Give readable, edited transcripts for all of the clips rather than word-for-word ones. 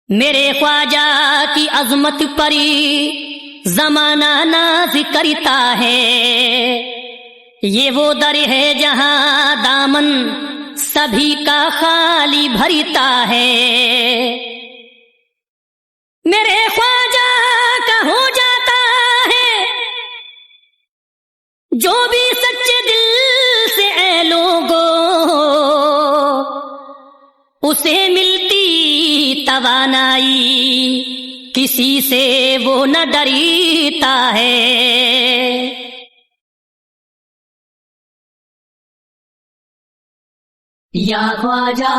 میرے خواجہ کی عظمت پری زمانہ ناز کرتا ہے، یہ وہ در ہے جہاں دامن سبھی کا خالی بھرتا ہے۔ میرے خواجہ کا ہو جاتا ہے جو بھی سچے دل سے اے لوگو، اسے ملتی توانائی کسی سے وہ نہ ڈرتا ہے۔ یا خواجہ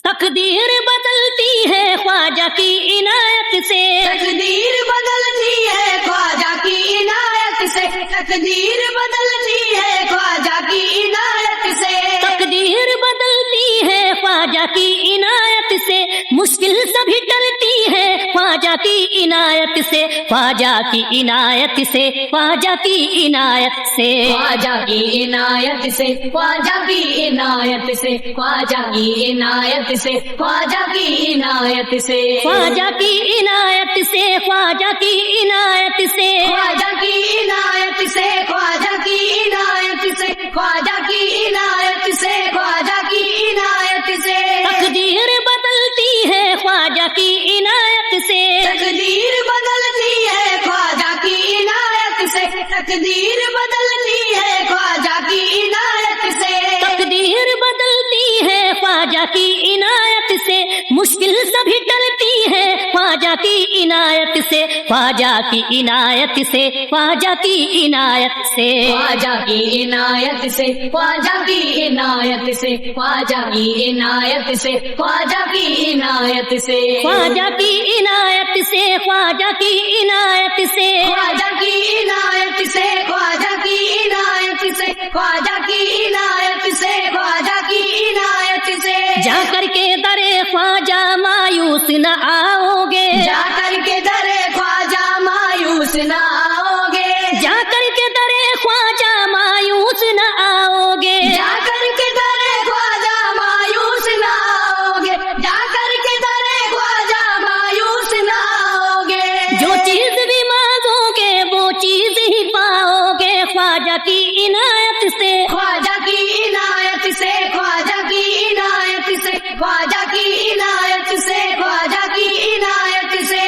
تقدیر بدلتی ہے خواجہ کی عنایت سے، تقدیر بدلتی ہے خواجہ کی عنایت سے، تقدیر بدلتی ہے خواجہ کی عنایت سے، تقدیر بدلتی ہے خواجہ کی عنایت سے، مشکل سبھی ٹلتی ہے خواجہ کی عنایت سے، خواجہ کی عنایت سے، خواجہ کی عنایت سے، خواجہ کی عنایت سے، خواجہ کی عنایت سے، خواجہ کی عنایت سے، خواجہ کی عنایت سے، خواجہ کی عنایت سے، خواجہ کی عنایت سے، خواجہ کی عنایت سے، خواجہ کی عنایت سے، خواجہ کی عنایت سے، خواجہ کی عنایت سے، تقدیر بدلتی ہے خواجہ کی عنایت سے، تقدیر بدلتی ہے خواجہ کی عنایت سے، تقدیر بدلتی ہے خواجہ کی عنایت سے، تقدیر بدلتی ہے خواجہ کی عنایت سے، مشکل سبھی ٹلتی ہے خواجہ کی عنایت سے، خواجہ کی عنایت سے، خواجہ کی عنایت سے، خواجہ کی عنایت سے، خواجہ کی عنایت سے، خواجہ کی عنایت سے، خواجہ کی عنایت سے، خواجہ کی عنایت سے، خواجہ کی عنایت سے، خواجہ کی عنایت سے، خواجہ کی عنایت سے، خواجہ کی عنایت سے، خواجہ کی عنایت سے، جا کر کے در خواجہ مایوس نہ آؤ گے، جا کر کے در خواجہ مایوس نہ آؤ گے، جا کر کے در خواجہ مایوس نہ آؤ گے، جا کر کے در خواجہ مایوس نہ آؤ گے، جا کر کے در خواجہ مایوس نہ آؤ گے، جو چیز بھی مانگو گے وہ چیز ہی پاؤ گے، خواجہ کی عنایت سے، خواجہ کی عنایت سے، خواجہ کی عنایت سے، خواجہ کی عنایت سے، خواجہ کی عنایت سے،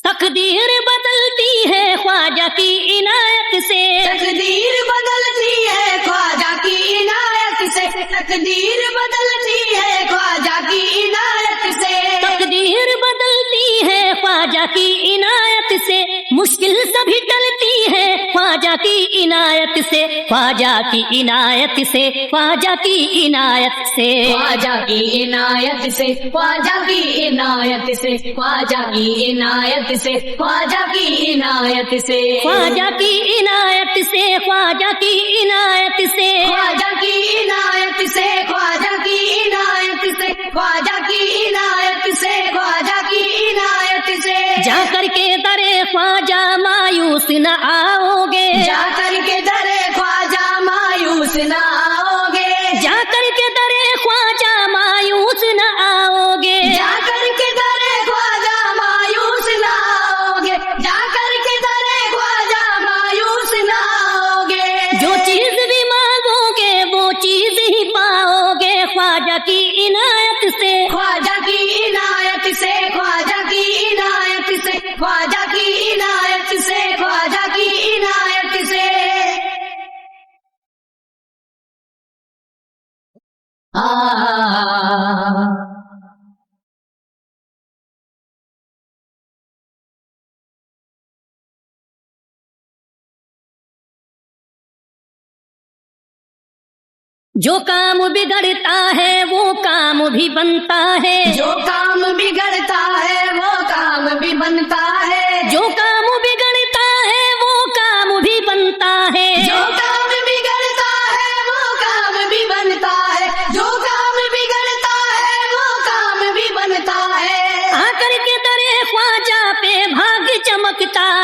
تقدیر بدلتی ہے خواجہ کی عنایت سے، تقدیر بدلتی ہے خواجہ کی عنایت سے، تقدیر بدلتی ہے خواجہ کی عنایت سے، تقدیر بدلتی ہے خواجہ کی عنایت سے، مشکل سبھی ٹلتی ہے خواجہ کی عنایت سے، خواجہ کی عنایت سے، خواجہ کی عنایت سے، خواجہ کی عنایت سے، خواجہ کی عنایت سے، خواجہ کی عنایت سے، خواجہ کی عنایت سے، خواجہ کی عنایت سے، خواجہ کی عنایت سے، خواجہ کی عنایت سے، خواجہ کی عنایت سے، خواجہ کی عنایت سے، خواجہ کی عنایت سے، جا کر کے در خواجہ مایوس نہ آؤ گے، جا کر کے در خواجہ مایوس نہ آؤ گے، جا کر کے در خواجہ مایوس نہ آؤ گے، جا کر کے در خواجہ مایوس نہ آؤ گے، جا کر کے در خواجہ مایوس نہ آؤ گے، جو چیز بھی مانگو گے وہ چیز ہی پاؤ گے، خواجہ کی عنایت سے، خواجہ کی عنایت سے، خواجہ کی عنایت سے، خواجہ کی عنایت سے، خواجہ کی عنایت سے، جو کام بگڑتا ہے وہ کام بھی بنتا ہے، جو کام بگڑتا ہے وہ کام بھی بنتا ہے، جو کام بگڑتا ہے وہ کام بھی بنتا ہے، جو کام بگڑتا ہے وہ کام بھی بنتا ہے، جو کام بگڑتا ہے وہ کام بھی بنتا ہے، آ کر کے در خواجہ پہ بھاگ چمکتا